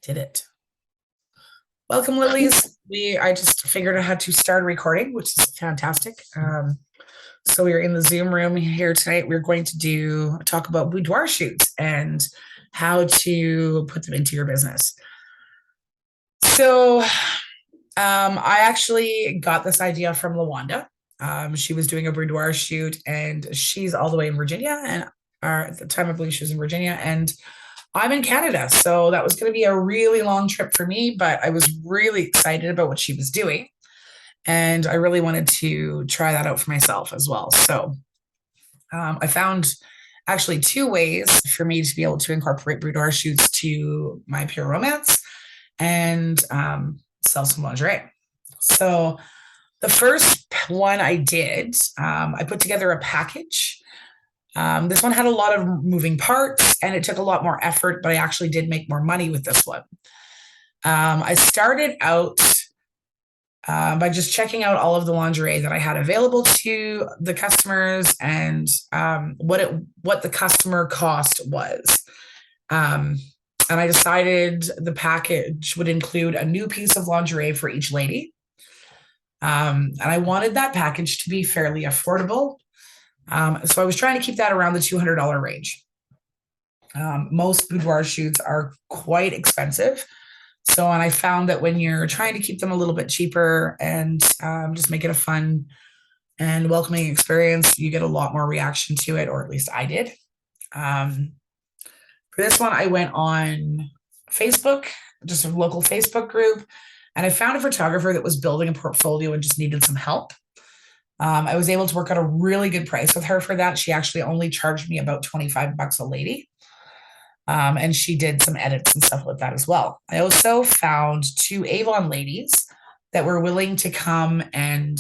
Did it. Welcome, Lilies. I just figured I had to start recording, which is fantastic. So we are in the Zoom room here tonight. We're going to talk about boudoir shoots and how to put them into your business. So I actually got this idea from Lawanda. She was doing a boudoir shoot, and she's all the way in Virginia, and at the time I believe she was in Virginia, and I'm in Canada. So that was going to be a really long trip for me, but I was really excited about what she was doing. And I really wanted to try that out for myself as well. So I found actually two ways for me to be able to incorporate boudoir shoots to my pure romance and sell some lingerie. So the first one I did, I put together a package. This one had a lot of moving parts and it took a lot more effort, but I actually did make more money with this one. I started out by just checking out all of the lingerie that I had available to the customers and what the customer cost was. And I decided the package would include a new piece of lingerie for each lady. And I wanted that package to be fairly affordable. So I was trying to keep that around the $200 range. Most boudoir shoots are quite expensive. And I found that when you're trying to keep them a little bit cheaper and just make it a fun and welcoming experience, you get a lot more reaction to it, or at least I did. For this one, I went on Facebook, just a local Facebook group, and I found a photographer that was building a portfolio and just needed some help. I was able to work out a really good price with her for that. She actually only charged me about $25 a lady. And she did some edits and stuff like that as well. I also found two Avon ladies that were willing to come and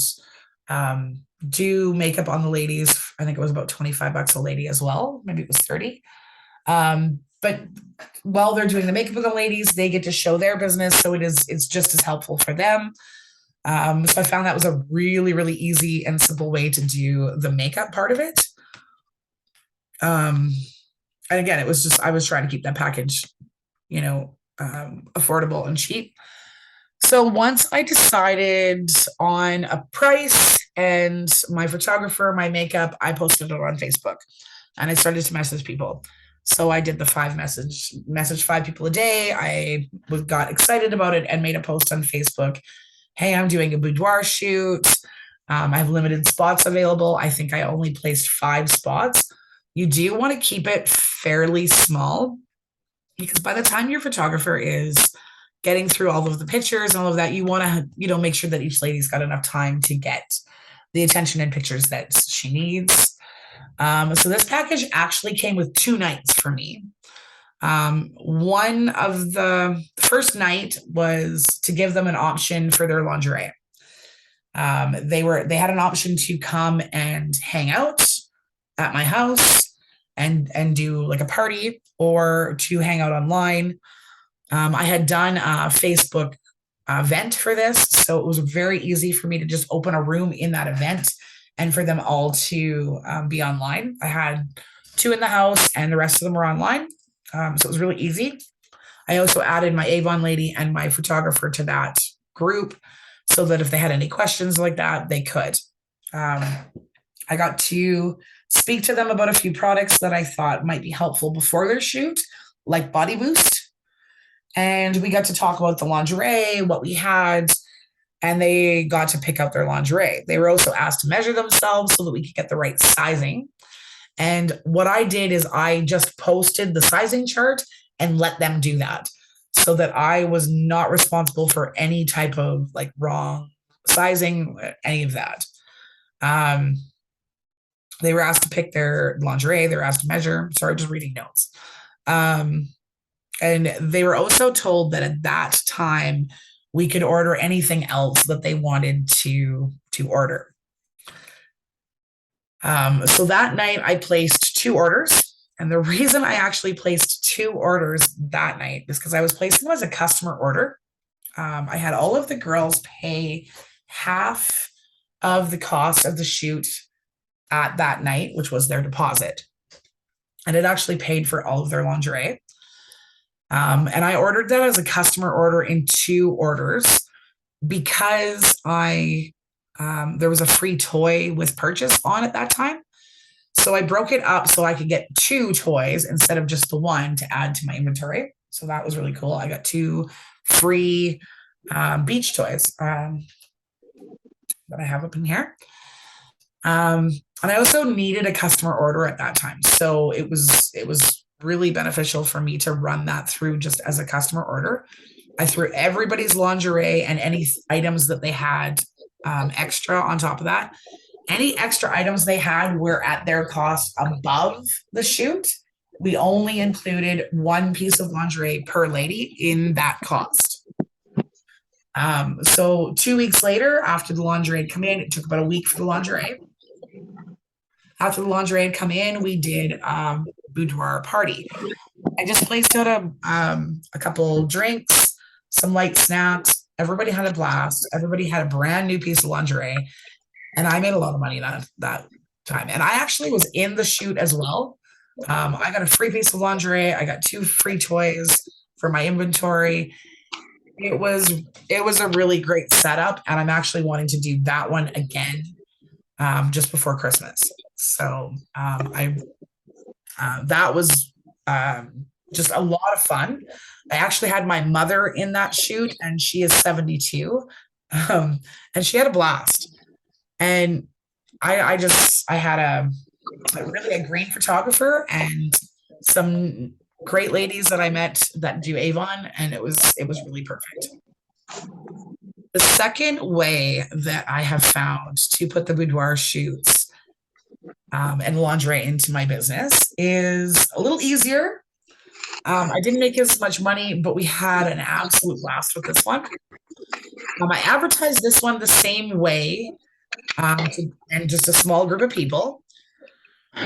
do makeup on the ladies. I think it was about $25 a lady as well. Maybe it was 30. But while they're doing the makeup of the ladies, they get to show their business. So it's just as helpful for them. So I found that was a really, really easy and simple way to do the makeup part of it. And again, it was just, I was trying to keep that package, affordable and cheap. So once I decided on a price and my photographer, my makeup, I posted it on Facebook and I started to message people. So I did the message 5 people a day. I got excited about it and made a post on Facebook. Hey, I'm doing a boudoir shoot. I have limited spots available. I think I only placed 5 spots. You do want to keep it fairly small because by the time your photographer is getting through all of the pictures and all of that, you want to, make sure that each lady's got enough time to get the attention and pictures that she needs. So this package actually came with 2 nights for me. One of the first night was to give them an option for their lingerie. They had an option to come and hang out at my house and do like a party or to hang out online. I had done a Facebook event for this, so it was very easy for me to just open a room in that event and for them all to be online. I had 2 in the house and the rest of them were online. So it was really easy. I also added my Avon lady and my photographer to that group so that if they had any questions like that, they could. I got to speak to them about a few products that I thought might be helpful before their shoot, like Body Boost. And we got to talk about the lingerie, what we had, and they got to pick out their lingerie. They were also asked to measure themselves so that we could get the right sizing. And what I did is I just posted the sizing chart and let them do that so that I was not responsible for any type of like wrong sizing, any of that. They were asked to pick their lingerie. They were asked to measure. Sorry, just reading notes. And they were also told that at that time, we could order anything else that they wanted to order. So that night I placed 2 orders. And the reason I actually placed 2 orders that night is because I was placing them as a customer order. I had all of the girls pay half of the cost of the shoot at that night, which was their deposit. And it actually paid for all of their lingerie. And I ordered that as a customer order in 2 orders because I there was a free toy with purchase on at that time. So I broke it up so I could get 2 toys instead of just the one to add to my inventory. So that was really cool. I got 2 free beach toys that I have up in here. And I also needed a customer order at that time. So it was really beneficial for me to run that through just as a customer order. I threw everybody's lingerie and any items that they had extra on top of that. Any extra items they had were at their cost above the shoot. We only included 1 piece of lingerie per lady in that cost. So 2 weeks later, after the lingerie had come in, it took about a week for the lingerie. After the lingerie had come in, we did boudoir party. I just placed out a couple drinks, some light snacks. Everybody had a blast. Everybody had a brand new piece of lingerie, and I made a lot of money that time. And I actually was in the shoot as well. I got a free piece of lingerie. I got 2 free toys for my inventory. It was a really great setup, and I'm actually wanting to do that one again just before Christmas. So I that was just a lot of fun. I actually had my mother in that shoot, and she is 72, and she had a blast. And I had really a green photographer and some great ladies that I met that do Avon, and it was really perfect. The second way that I have found to put the boudoir shoots and lingerie into my business is a little easier. I didn't make as much money, but we had an absolute blast with this one. I advertised this one the same way and just a small group of people.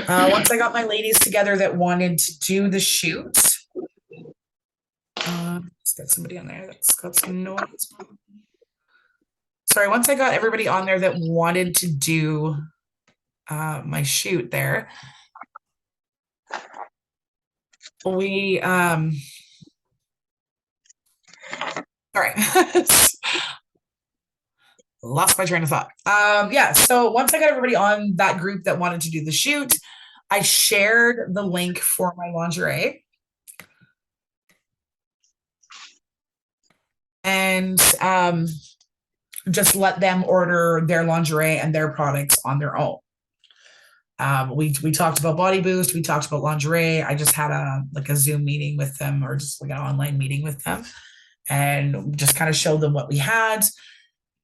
Once I got my ladies together that wanted to do the shoot, let's get somebody on there that's got some noise. Sorry, once I got everybody on there that wanted to do my shoot there, we sorry. Lost my train of thought. Yeah, so once I got everybody on that group that wanted to do the shoot, I shared the link for my lingerie. And just let them order their lingerie and their products on their own. We talked about Body Boost, we talked about lingerie. I just had a Zoom meeting with them, or just like an online meeting with them, and just kind of showed them what we had.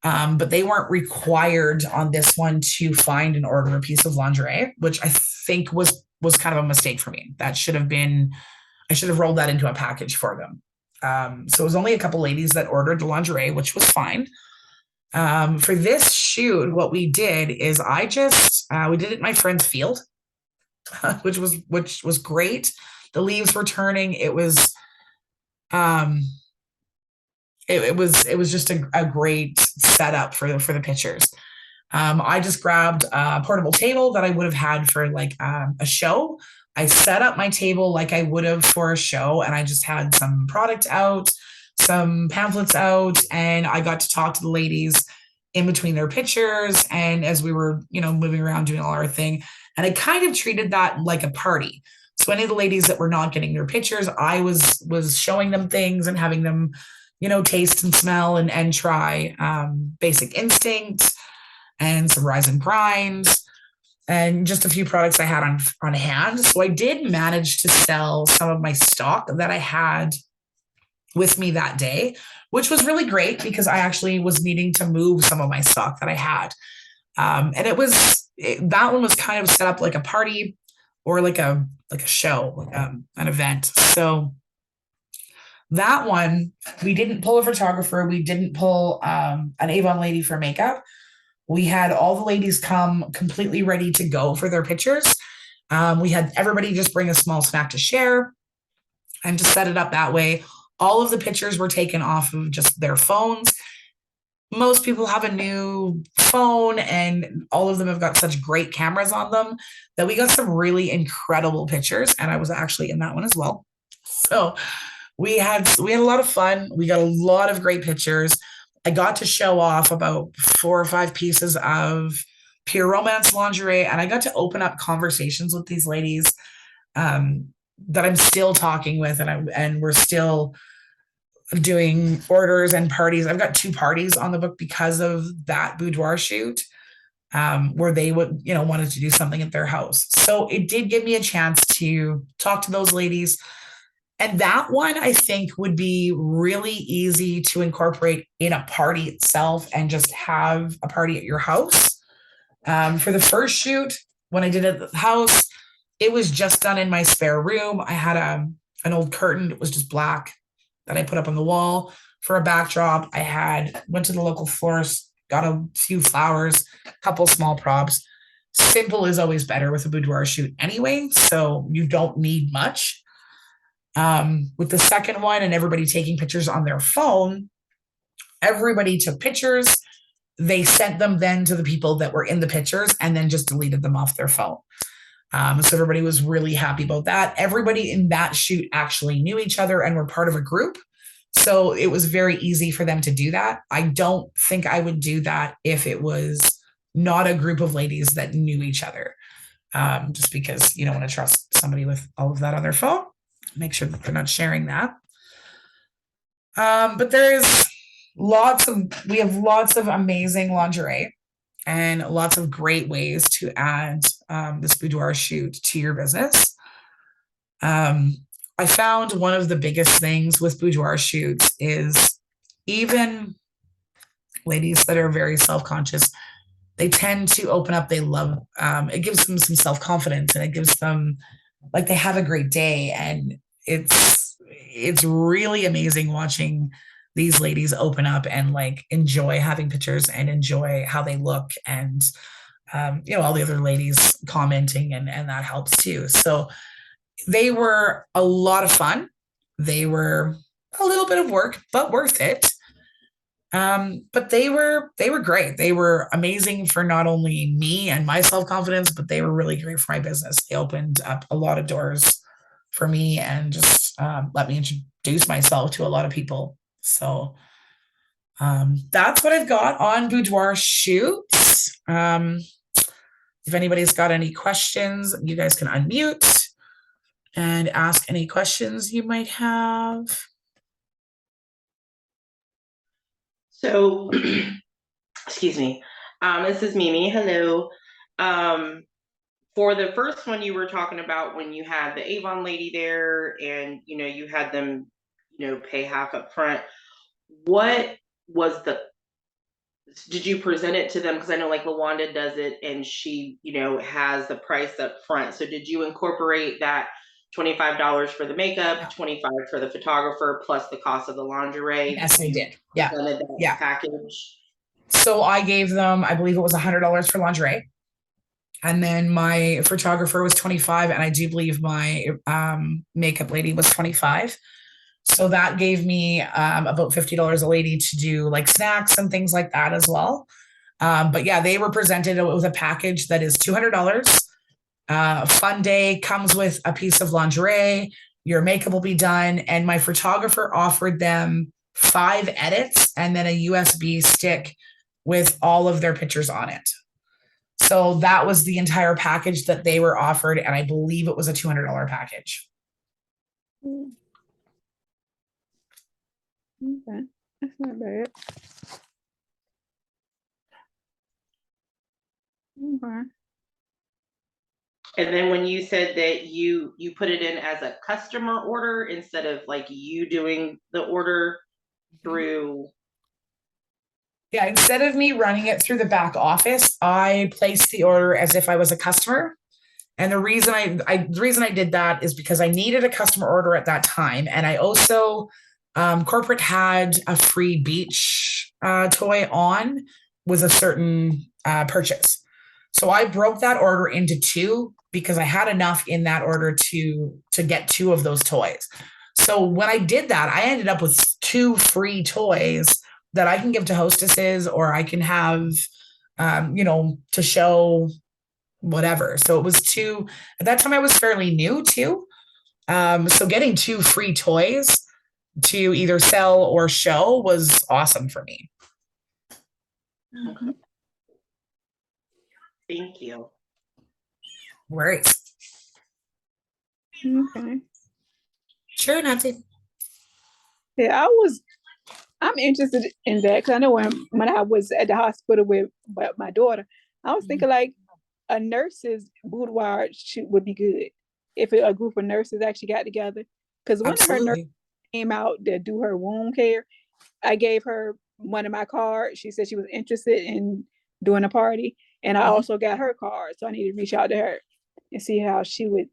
But they weren't required on this one to find and order a piece of lingerie, which I think was kind of a mistake for me. I should have rolled that into a package for them. So it was only a couple ladies that ordered the lingerie, which was fine. For this shoot, what we did is we did it in my friend's field, which was great. The leaves were turning. It was just a great setup for the pictures. I just grabbed a portable table that I would have had for like a show. I set up my table like I would have for a show, and I just had some product out, some pamphlets out, and I got to talk to the ladies in between their pictures and as we were, moving around doing all our thing. And I kind of treated that like a party. So any of the ladies that were not getting their pictures, I was showing them things and having them, taste and smell and try Basic Instinct and some Rise and Grind and just a few products I had on hand. So I did manage to sell some of my stock that I had with me that day, which was really great because I actually was needing to move some of my stock that I had. And that one was kind of set up like a party or like a show, an event. So that one, we didn't pull a photographer. We didn't pull an Avon lady for makeup. We had all the ladies come completely ready to go for their pictures. We had everybody just bring a small snack to share and just set it up that way. All of the pictures were taken off of just their phones. Most people have a new phone, and all of them have got such great cameras on them that we got some really incredible pictures. And I was actually in that one as well. So we had a lot of fun. We got a lot of great pictures. I got to show off about 4 or 5 pieces of pure romance lingerie, and I got to open up conversations with these ladies um, that I'm still talking with, and we're still doing orders and parties. I've got 2 parties on the book because of that boudoir shoot, where they would, wanted to do something at their house. So it did give me a chance to talk to those ladies. And that one I think would be really easy to incorporate in a party itself and just have a party at your house. For the first shoot, when I did it at the house, it was just done in my spare room. I had an old curtain, it was just black, that I put up on the wall for a backdrop. Went to the local florist, got a few flowers, a couple small props. Simple is always better with a boudoir shoot anyway, so you don't need much. With the second one and everybody taking pictures on their phone, everybody took pictures. They sent them then to the people that were in the pictures and then just deleted them off their phone. So everybody was really happy about that. Everybody in that shoot actually knew each other and were part of a group. So it was very easy for them to do that. I don't think I would do that if it was not a group of ladies that knew each other. Just because you don't want to trust somebody with all of that on their phone. Make sure that they're not sharing that. But we have lots of amazing lingerie and lots of great ways to add this boudoir shoot to your business. I found one of the biggest things with boudoir shoots is even ladies that are very self-conscious, they tend to open up. They love, it gives them some self-confidence, and it gives them like they have a great day. And it's really amazing watching these ladies open up and like enjoy having pictures and enjoy how they look, and all the other ladies commenting, and that helps too. So they were a lot of fun. They were a little bit of work, but worth it. But they were great. They were amazing for not only me and my self-confidence, but they were really great for my business. They opened up a lot of doors for me and just let me introduce myself to a lot of people. So that's what I've got on boudoir shoots. If anybody's got any questions, you guys can unmute and ask any questions you might have. So, excuse me. This is Mimi. Hello. For the first one, you were talking about when you had the Avon lady there, and you had them, pay half up front. What was did you present it to them? Because I know like LaWanda does it, and she, has the price up front. So did you incorporate that $25 for the makeup, 25 for the photographer, plus the cost of the lingerie? Yes, I did. Yeah. That package. So I gave them, I believe it was $100 for lingerie. And then my photographer was 25, and I do believe my makeup lady was 25. So that gave me about $50 a lady to do like snacks and things like that as well. But yeah, they were presented with a package that is $200. Fun day comes with a piece of lingerie. Your makeup will be done. And my photographer offered them 5 edits and then a USB stick with all of their pictures on it. So that was the entire package that they were offered. And I believe it was a $200 package. Okay, that's not bad. Okay. And then when you said that you put it in as a customer order instead of like you doing the order through. Yeah, instead of me running it through the back office, I placed the order as if I was a customer. And the reason I did that is because I needed a customer order at that time. And I also, corporate had a free beach toy on with a certain purchase. So I broke that order into 2 because I had enough in that order to get 2 of those toys. So when I did that, I ended up with 2 free toys that I can give to hostesses, or I can have, to show whatever. So it was 2, at that time I was fairly new too. So getting 2 free toys to either sell or show was awesome for me. Mhm. Thank you. Right. Okay. Sure, Nancy. Yeah, I'm interested in that because I know when I was at the hospital with my daughter, I was thinking like a nurse's boudoir would be good if a group of nurses actually got together. Because one of her nurses Absolutely. came out to do her wound care. I gave her one of my cards. She said she was interested in doing a party, and I Mhm. also got her card. So I need to reach out to her and see how she would,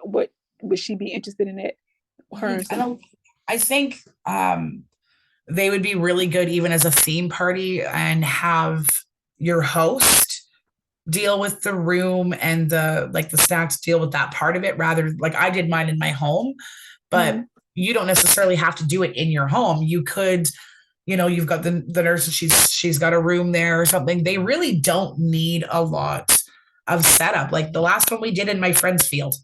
what would she be interested in it? Her and some. I think they would be really good even as a theme party and have your host deal with the room and the snacks, deal with that part of it, rather like I did mine in my home. But Mhm. you don't necessarily have to do it in your home. You could, you've got the nurse and she's got a room there or something. They really don't need a lot of setup. Like the last one we did in my friend's field.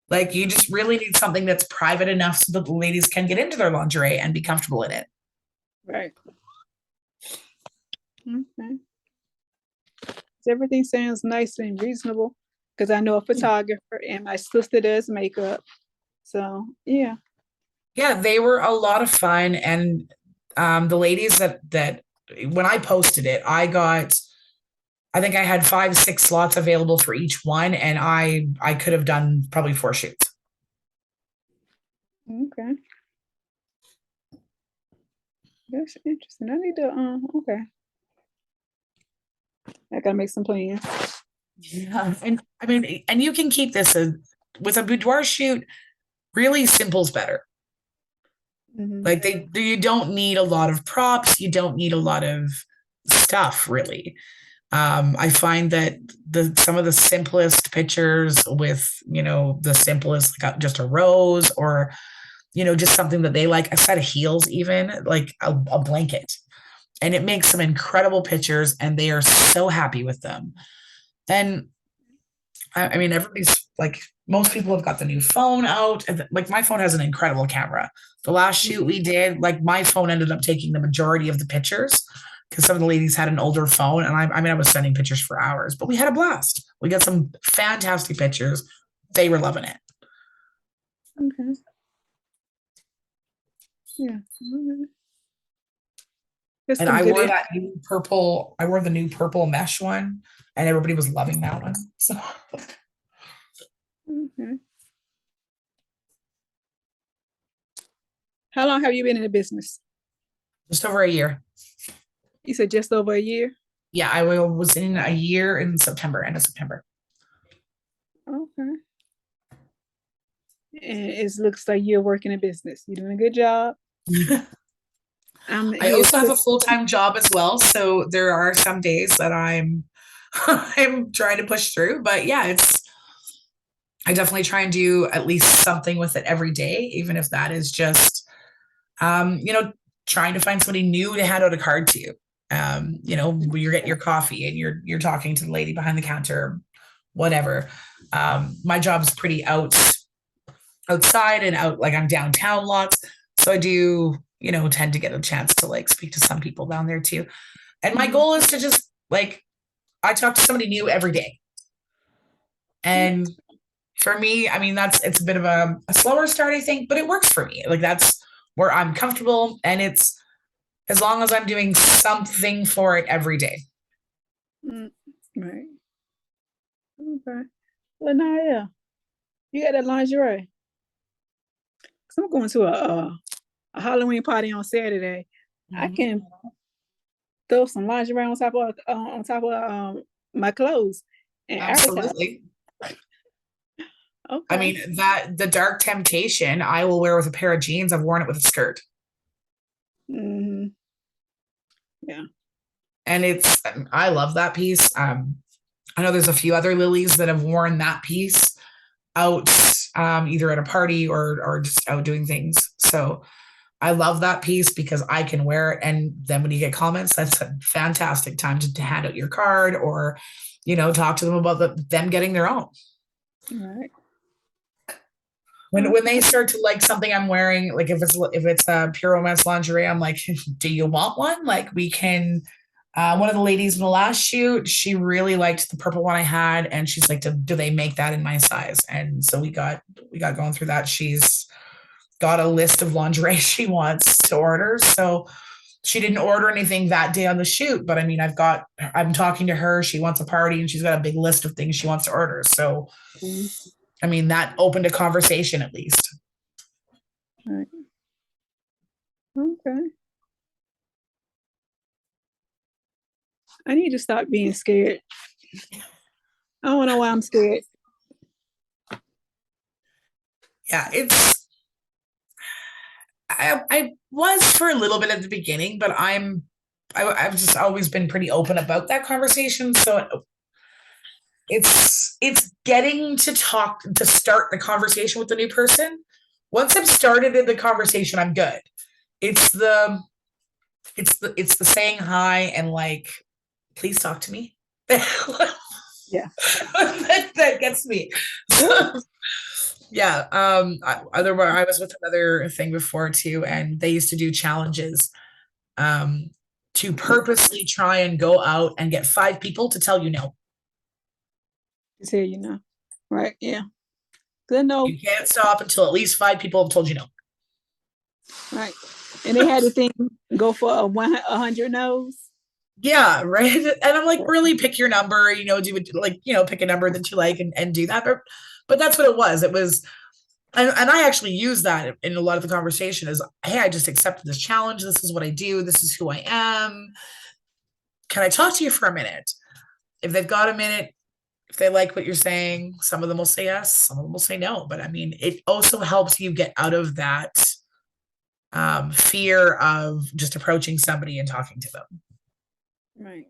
Like you just really need something that's private enough so that the ladies can get into their lingerie and be comfortable in it. Right. Okay. So everything sounds nice and reasonable because I know a photographer and my sister does makeup. So yeah. Yeah, they were a lot of fun. And the ladies that when I posted it, I think I had 5, 6 slots available for each one, and I could have done probably 4 shoots. Okay. That's interesting. I need to okay. I gotta make some plans. Yeah, and I mean, and you can keep this with a boudoir shoot. Really simple's better. Mhm. Like you don't need a lot of props. You don't need a lot of stuff, really. I find that some of the simplest pictures with the simplest like just a rose or just something that they like, a set of heels, even like a blanket, and it makes some incredible pictures, and they are so happy with them. And I mean, everybody's like, most people have got the new phone out, and like my phone has an incredible camera. The last shoot we did, like my phone ended up taking the majority of the pictures because some of the ladies had an older phone, and I mean, I was sending pictures for hours, but we had a blast. We got some fantastic pictures. They were loving it. Okay. Yeah. Okay. There's And some I good wore that new purple, I wore the new purple mesh one, and everybody was loving that one. So okay. How long have you been in the business? just over a year. You said just over a year? Yeah, I was in a year in September, end of September. Okay. And it looks like you're working a business. You're doing a good job. I'm I here. also have a full-time job as well, so there are some days that I'm I'm trying to push through, but yeah, I definitely try and do at least something with it every day, even if that is just um, you know, trying to find somebody new to hand out a card to. When you're getting your coffee and you're talking to the lady behind the counter, whatever. My job is pretty outside and out, like I'm downtown lots. So I do, tend to get a chance to like speak to some people down there too. And my goal is to just like, I talk to somebody new every day. And for me, I mean, it's a bit of a slower start, I think, but it works for me. Like that's where I'm comfortable. And it's as long as I'm doing something for it every day. Mm, right. Okay. Well, now, yeah, you got that lingerie. So I'm going to a Halloween party on Saturday. I Mhm. can throw some lingerie on top of my clothes and advertise. Absolutely. I Okay. mean, that the dark temptation I will wear with a pair of jeans. I've worn it with a skirt. Hmm. Yeah. And I love that piece. I know there's a few other lilies that have worn that piece out, either at a party or just out doing things. So I love that piece because I can wear it. And then when you get comments, that's a fantastic time to hand out your card or, talk to them about them getting their own. All right. when they start to like something I'm wearing, like if it's a pure romance lingerie, I'm like, do you want one? Like we can. One of the ladies in the last shoot, she really liked the purple one I had, and she's like, do they make that in my size? And so we got going through that. She's got a list of lingerie she wants to order. So she didn't order anything that day on the shoot, but I mean, I'm talking to her. She wants a party and she's got a big list of things she wants to order. So, I mean, that opened a conversation at least. Right. Okay. I need to stop being scared. I don't know why I'm scared. Yeah, I was for a little bit at the beginning, but I've just always been pretty open about that conversation. So it's getting to start the conversation with the new person. Once I've started in the conversation, I'm good. It's the saying hi and like, please talk to me. Yeah. that gets me. Yeah. I was with another thing before too, and they used to do challenges to purposely try and go out and get 5 people to tell you no. Say you know. Right. Yeah. Good no. You can't stop until at least 5 people have told you no. Right. And they had the thing go for 100 no's. Yeah, right. And I'm like, really pick your number, do it like, pick a number that you like and do that. But that's what it was. It was, and I actually use that in a lot of the conversation is, hey, I just accepted this challenge. This is what I do. This is who I am. Can I talk to you for a minute? If they've got a minute, if they like what you're saying, some of them will say yes, some of them will say no. But I mean, it also helps you get out of that fear of just approaching somebody and talking to them. Right.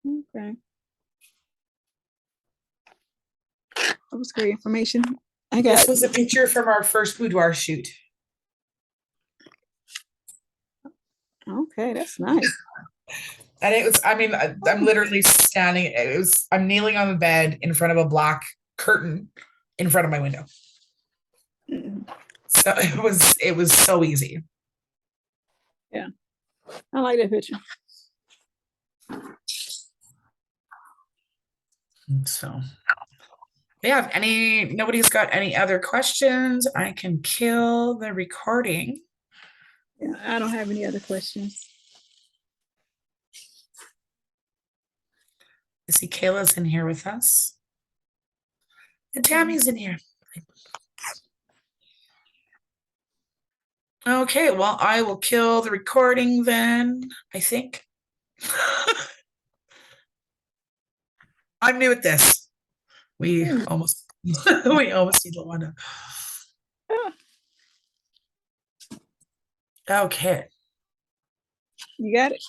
Okay. That was great information. This was a picture from our first boudoir shoot. Okay, that's nice. And it was, I mean, I'm literally standing, I'm kneeling on the bed in front of a black curtain in front of my window. So it was so easy. Yeah. I like that picture. So yeah, nobody's got any other questions, I can kill the recording. Yeah, I don't have any other questions. I see Kayla's in here with us. And Tammy's in here. Okay, well, I will kill the recording then, I think. I'm new at this. We almost need Luana. Okay. You got it?